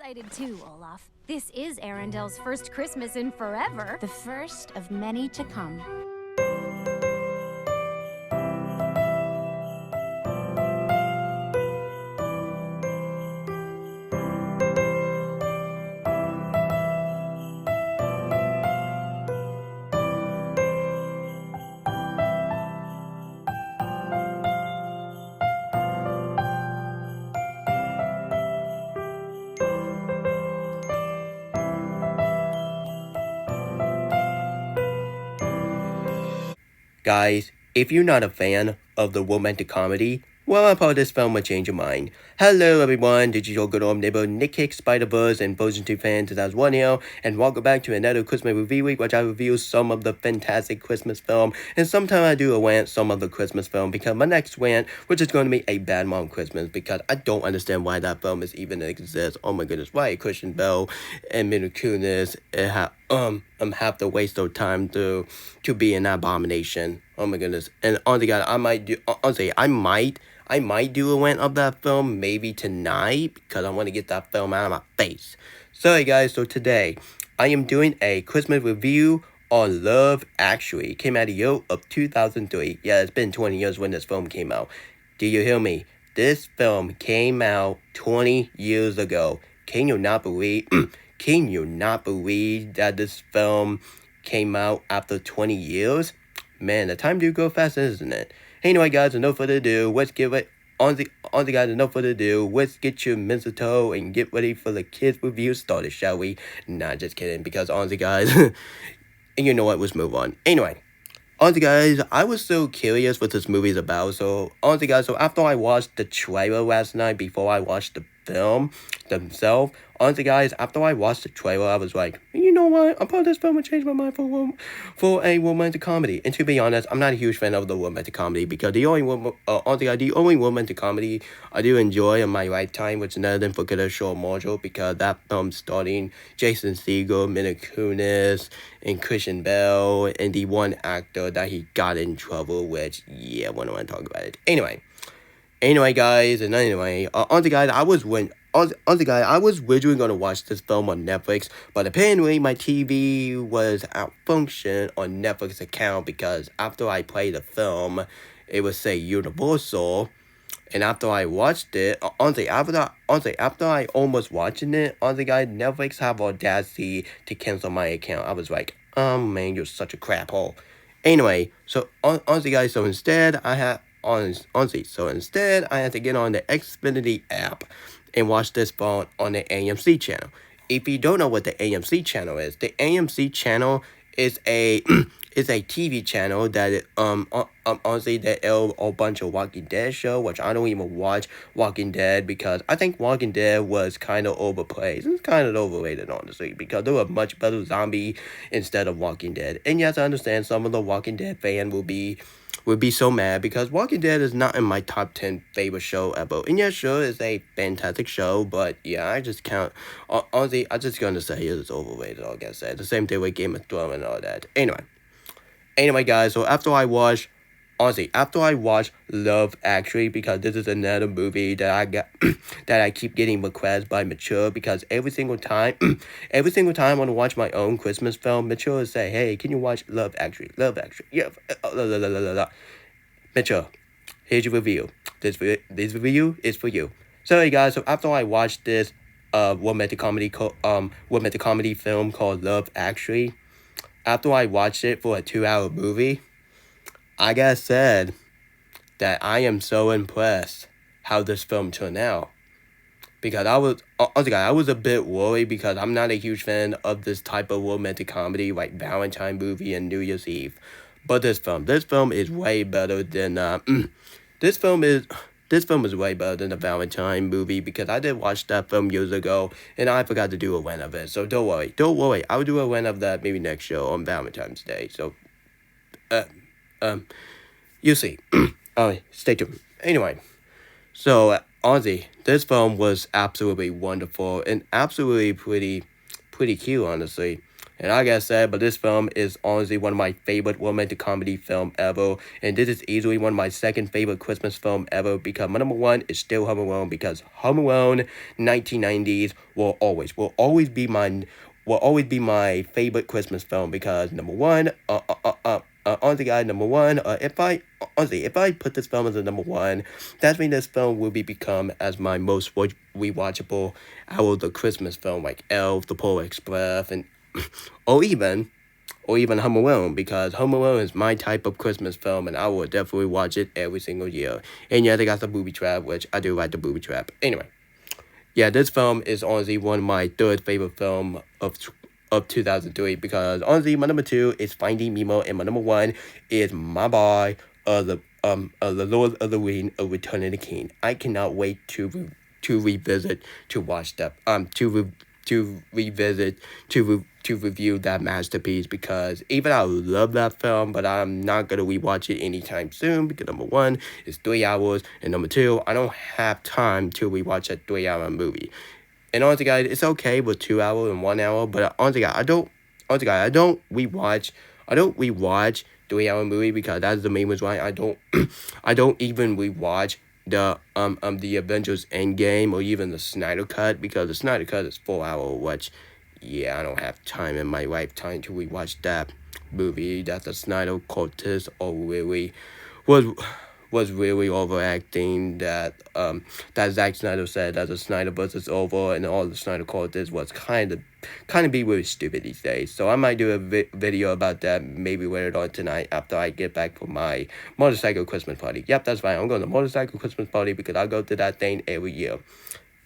excited too, Olaf. This is Arendelle's first Christmas in forever. The first of many to come. Guys, if you're not a fan of the romantic comedy, well, I thought this film would change your mind. Hello everyone, this is your good old neighbor Nick Hicks, Spider-Buzz, and Frozen 2 fans as one here, and welcome back to another Christmas review week, which I review some of the fantastic Christmas film, and sometimes I do a rant some of the Christmas film, because my next rant, which is going to be a Bad Mom Christmas, because I don't understand why that film is even exists. Oh my goodness, why Christian Bale and Mila Kunis have to waste their time to be an abomination. Oh my goodness, and honestly, God, I might do a rant of that film maybe tonight because I want to get that film out of my face. So, guys, so today I am doing a Christmas review on Love Actually. It came out of the year of 2003. Yeah, it's been 20 years when this film came out. Do you hear me? This film came out 20 years ago. Can you not believe that this film came out after 20 years? Man, the time do go fast, isn't it? Anyway, guys, enough further ado, let's get it on the guys, enough further ado, let's get your mistletoe and get ready for the kids review started, shall we? Nah, just kidding, because honestly, guys, and you know what, let's move on. Anyway, honestly, guys, I was so curious what this movie is about, so honestly, guys, so after I watched the trailer last night, before I watched the film themselves, honestly, guys, after I watched the trailer, I was like, you know what? I thought this film would change my mind for a romantic comedy. And to be honest, I'm not a huge fan of the romantic comedy because the only romantic comedy I do enjoy in my lifetime was none than Forget Show Mojo, because that film starting Jason Segel, Mila Kunis, and Christian Bale, and the one actor that he got in trouble with. Yeah, I don't want to talk about it. Anyway, guys, I was originally going to watch this film on Netflix, but apparently my TV was out-function on Netflix account because after I played the film, it would say Universal, and after I watched it, after I almost watching it, guys, Netflix have audacity to cancel my account. I was like, oh man, you're such a crap hole. Anyway, so guys, so instead I had to get on the Xfinity app and watch this film on the AMC channel. If you don't know what the AMC channel is, the AMC channel is a TV channel that that airs a bunch of Walking Dead show, which I don't even watch Walking Dead because I think Walking Dead was kind of overplayed. It's kind of overrated, honestly, because there were much better zombie instead of Walking Dead. And yes, I understand some of the Walking Dead fan would be so mad because Walking Dead is not in my top 10 favorite show ever. And yeah, sure, it's a fantastic show, but yeah, I just can't. Honestly, I'm just gonna say it's overrated, like I said. The same thing with Game of Thrones and all that. Anyway, guys, so after I watched Love Actually, because this is another movie that I got that I keep getting requests by Mature, because every single time I want to watch my own Christmas film, Mature will say, hey, can you watch Love Actually? Yeah, Mature, here's your review. This review is for you. So, hey guys, so after I watched this romantic comedy film called Love Actually, after I watched it for a 2-hour movie, I gotta said that I am so impressed how this film turned out. Because I was a bit worried because I'm not a huge fan of this type of romantic comedy like Valentine movie and New Year's Eve. But this film is way better than this film is way better than the Valentine movie, because I did watch that film years ago and I forgot to do a rant of it. So don't worry. I'll do a rant of that maybe next show on Valentine's Day. So you see. Stay tuned. Anyway, so honestly, this film was absolutely wonderful and absolutely pretty cute, honestly. And like I said, but this film is honestly one of my favorite romantic comedy film ever. And this is easily one of my second favorite Christmas film ever because my number one is still Home Alone because Home Alone 1990s will always be my favorite Christmas film because number one, honestly, guys, number one, if I put this film as a number one, that means this film will become as my most rewatchable out of the Christmas film like Elf, The Polar Express, and or even Home Alone because Home Alone is my type of Christmas film and I will definitely watch it every single year. And yeah, they got the booby trap, which I do like the booby trap. Anyway, yeah, this film is honestly one of my third favorite film of 2003 because honestly my number two is Finding Nemo and my number one is My Boy the Lord of the Ring of Return of the King. I cannot wait to revisit to watch that to revisit to review that masterpiece because even I love that film, but I'm not gonna rewatch it anytime soon because number one, it's 3 hours, and number two, I don't have time to rewatch a 3 hour movie. And honestly, guys, it's okay with 2 hours and 1 hour, but honestly, guys, I don't rewatch 3 hour movie because that's the main reason why I don't I don't even rewatch the Avengers Endgame or even the Snyder Cut because the Snyder Cut is 4 hours, which yeah, I don't have time in my lifetime to rewatch that movie that the Snyder Cortez or really was really overacting that Zack Snyder said that the Snyderverse is over and all the Snyder Cortez was kind of be really stupid these days. So I might do a video about that maybe later on tonight after I get back from my motorcycle Christmas party. Yep, that's right. I'm going to motorcycle Christmas party because I go to that thing every year.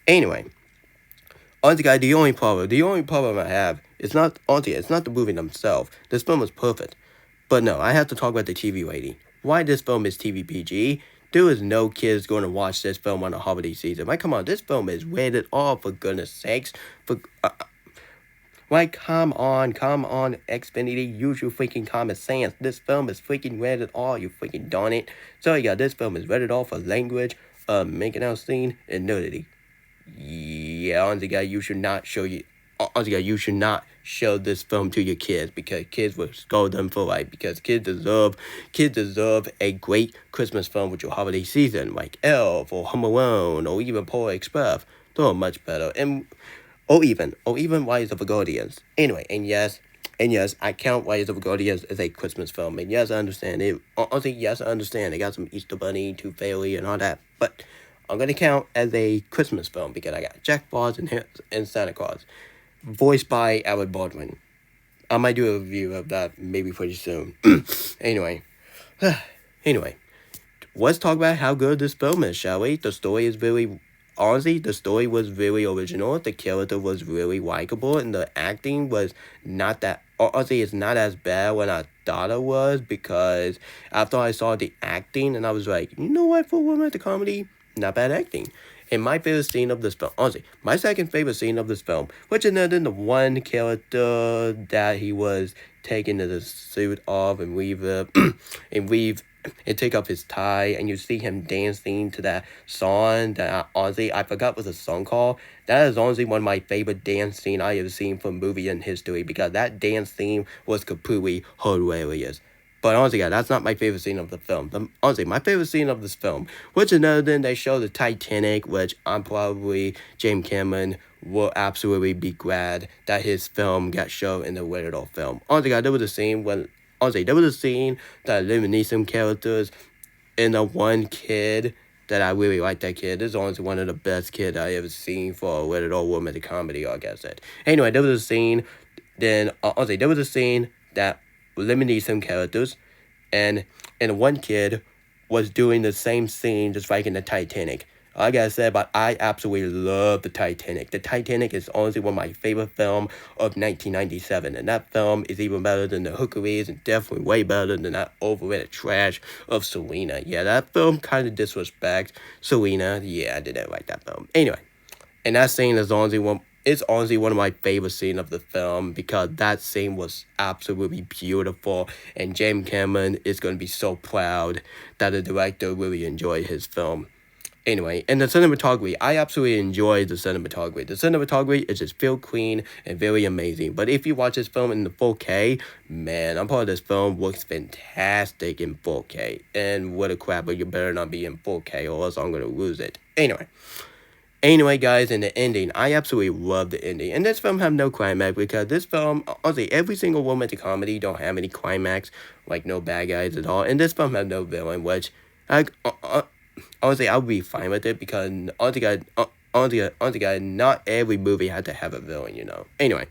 Anyway, honestly, guys, the only problem I have is it's not the movie themselves. This film is perfect. But no, I have to talk about the TV rating. Why this film is TV PG? There is no kids going to watch this film on the holiday season. Like, come on, this film is rated R for goodness sakes. Come on, Xfinity, use your freaking common sense. This film is freaking rated R, you freaking darn it. So yeah, this film is rated R for language, making out scene, and nudity. Yeah, honestly, guys, you should not show this film to your kids because kids will scold them for life because kids deserve a great Christmas film with your holiday season like Elf or Home Alone or even Polar Express. They're much better or even Rise of the Guardians. Anyway, and yes, I count Rise of the Guardians as a Christmas film. And yes, I understand it. Honestly, yes, I understand. They got some Easter Bunny, Tooth Fairy, and all that. But I'm gonna count as a Christmas film because I got Jack Frost and Santa Claus, voiced by Alec Baldwin. I might do a review of that maybe pretty soon. Anyway, let's talk about how good this film is, shall we? The story was really original. The character was really likable, and the acting was not that. Honestly, it's not as bad when I thought it was because after I saw the acting, and I was like, you know what, for romantic comedy, not bad acting. And my favorite scene of this film, honestly, my second favorite scene of this film, which is then the one character that he was taking the suit off and and take off his tie, and you see him dancing to that song that I forgot what the song called. That is honestly one of my favorite dance scene I have seen from movie in history because that dance scene was completely hilarious. But honestly, guys, that's not my favorite scene of the film. Honestly, my favorite scene of this film, which another thing, they show the Titanic, which I'm probably, James Cameron will absolutely be glad that his film got shown in the rated R film. Honestly, guys, there was a scene that Liam Neeson characters and the one kid that I really like that kid. This is honestly one of the best kids I ever seen for a rated R romantic comedy, like I said. Anyway, there was a scene that eliminate some characters, and one kid was doing the same scene just like in the Titanic. Like I said, but I absolutely love the Titanic. The Titanic is honestly one of my favorite films of 1997, and that film is even better than The Hookaries and definitely way better than that overrated trash of Selena. Yeah, that film kind of disrespects Selena. Yeah, I didn't like that film. Anyway, and that scene is honestly one of my favorite scenes of the film because that scene was absolutely beautiful, and James Cameron is going to be so proud that the director really enjoyed his film. Anyway, and the cinematography, I absolutely enjoy the cinematography. The cinematography is just feel clean and very amazing. But if you watch this film in the 4K, man, I'm part of this film looks fantastic in 4K. And what a crap, but you better not be in 4K or else I'm gonna lose it. Anyway, guys, in the ending, I absolutely love the ending. And this film have no climax because this film, honestly, every single romantic comedy don't have any climax, like no bad guys at all. And this film have no villain, which, honestly, I'll be fine with it because honestly, guys, not every movie had to have a villain, you know. Anyway,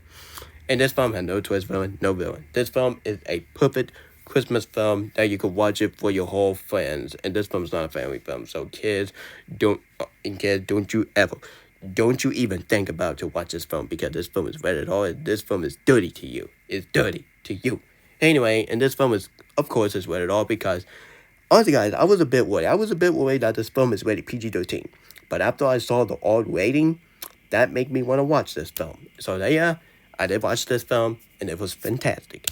and this film had no twist villain, no villain. This film is a perfect Christmas film that you could watch it for your whole friends. And this film's not a family film, so kids, don't you even think about to watch this film because this film is rated R. This film is dirty to you. It's dirty to you. Anyway, and this film is, of course, is rated R because, honestly, guys, I was a bit worried. I was a bit worried that this film is rated PG-13. But after I saw the R rating, that made me want to watch this film. So, yeah, I did watch this film, and it was fantastic.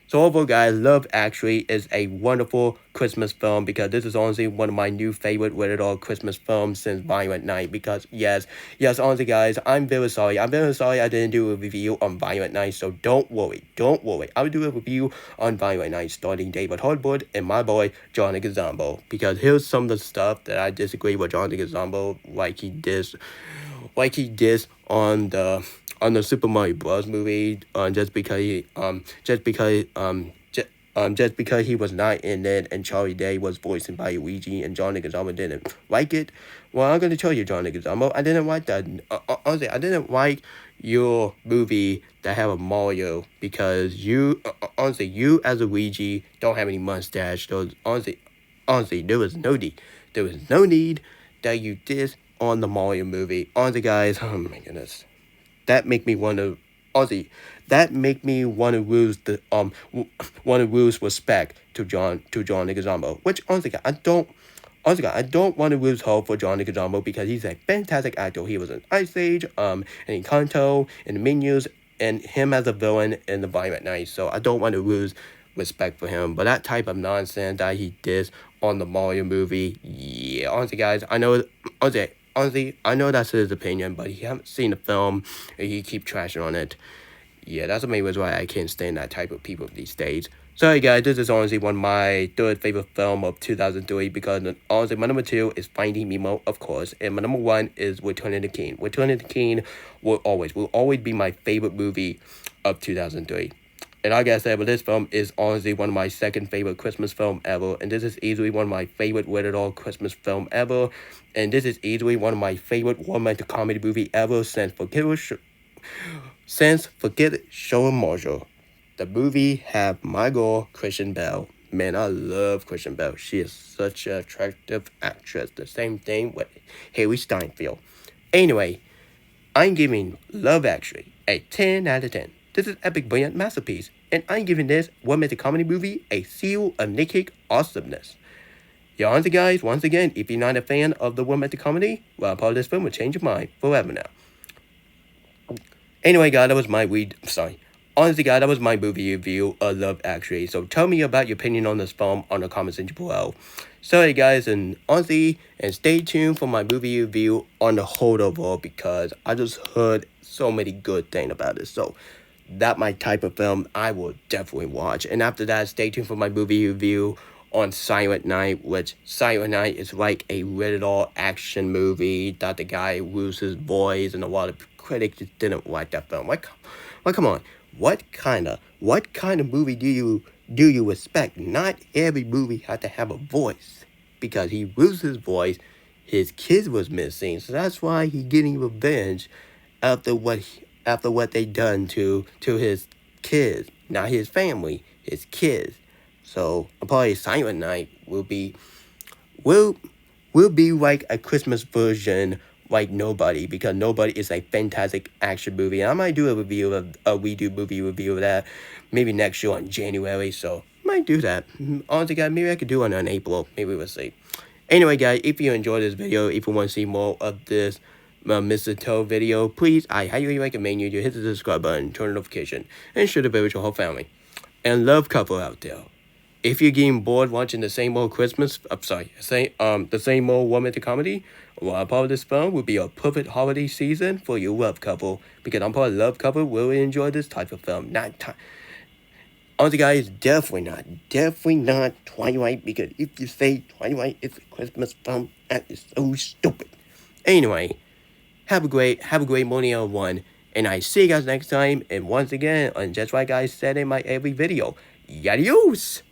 So overall, guys, Love Actually is a wonderful Christmas film because this is honestly one of my new favorite rated R Christmas films since Violent Night. Because yes, honestly, guys, I'm very sorry. I didn't do a review on Violent Night, so don't worry. I will do a review on Violent Night starting David Hardwood and my boy John Leguizamo. Because here's some of the stuff that I disagree with John Leguizamo, like he did on the Super Mario Bros. Movie, just because he was not in it, and Charlie Day was voicing by Luigi, and John Leguizamo didn't like it. Well, I'm gonna tell you, John Leguizamo, I didn't like that. Honestly, I didn't like your movie that have a Mario because you as a Luigi don't have any mustache. So honestly, there was no need. There was no need that you did on the Mario movie. Honestly, guys, oh my goodness. That make me want to lose respect to John Leguizamo. Which honestly, I don't want to lose hope for John Leguizamo because he's a fantastic actor. He was in Ice Age, and Encanto, and the Minions, and him as a villain in the Violent Night. So I don't want to lose respect for him. But that type of nonsense that he did on the Mario movie, yeah, honestly, guys, honestly, I know that's his opinion, but he haven't seen the film, and he keep trashing on it. Yeah, that's the main reason why I can't stand that type of people these days. Sorry, guys, this is honestly one of my third favorite film of 2003, because honestly, my number 2 is Finding Nemo, of course, and my number 1 is Return of the King. Return of the King will always be my favorite movie of 2003. And like I said, but this film is honestly one of my second favorite Christmas film ever. And this is easily one of my favorite rated R Christmas film ever. And this is easily one of my favorite romantic comedy movie ever since Forget It, Show and Marshall. The movie have my girl, Kristen Bell. Man, I love Kristen Bell. She is such an attractive actress. The same thing with Haley Steinfeld. Anyway, I'm giving Love Actually a 10 out of 10. This is epic brilliant masterpiece, and I'm giving this romantic comedy movie a seal of Nick awesomeness. Yeah, honestly, guys, once again, if you're not a fan of the romantic comedy, well, part of this film will change your mind forever now. Anyway, guys, that was my honestly, guys, that was my movie review of Love Actually. So tell me about your opinion on this film on the comment section below. Sorry, guys, and honestly, and stay tuned for my movie review on the whole overall because I just heard so many good things about it. So that my type of film I will definitely watch. And after that, stay tuned for my movie review on Silent Night, which Silent Night is like a rated R action movie that the guy loses voice, and a lot of critics just didn't like that film. Like come on, what kind of movie do you expect? Not every movie had to have a voice because he loses his voice. His kids was missing, so that's why he getting revenge after what they done to his kids, not his family, his kids. So probably Silent Night will be like a Christmas version like Nobody, because Nobody is a fantastic action movie. And I might do a movie review of that maybe next year on January. So I might do that. Honestly, guys, maybe I could do one on April. Maybe we'll see. Anyway, guys, if you enjoyed this video, if you want to see more of this Mr. Toe video, please, I highly recommend you to hit the subscribe button, turn on notification, and share the video with your whole family. And love couple out there. If you're getting bored watching the same old the same old romantic comedy, One part of this film will be a perfect holiday season for your love couple, because I'm part of love couple will enjoy this type of film. Honestly, guys, definitely not Twilight, because if you say Twilight is a Christmas film, that is so stupid. Anyway, have a great morning, everyone, and I see you guys next time. And once again, on just like I said in my every video, adios.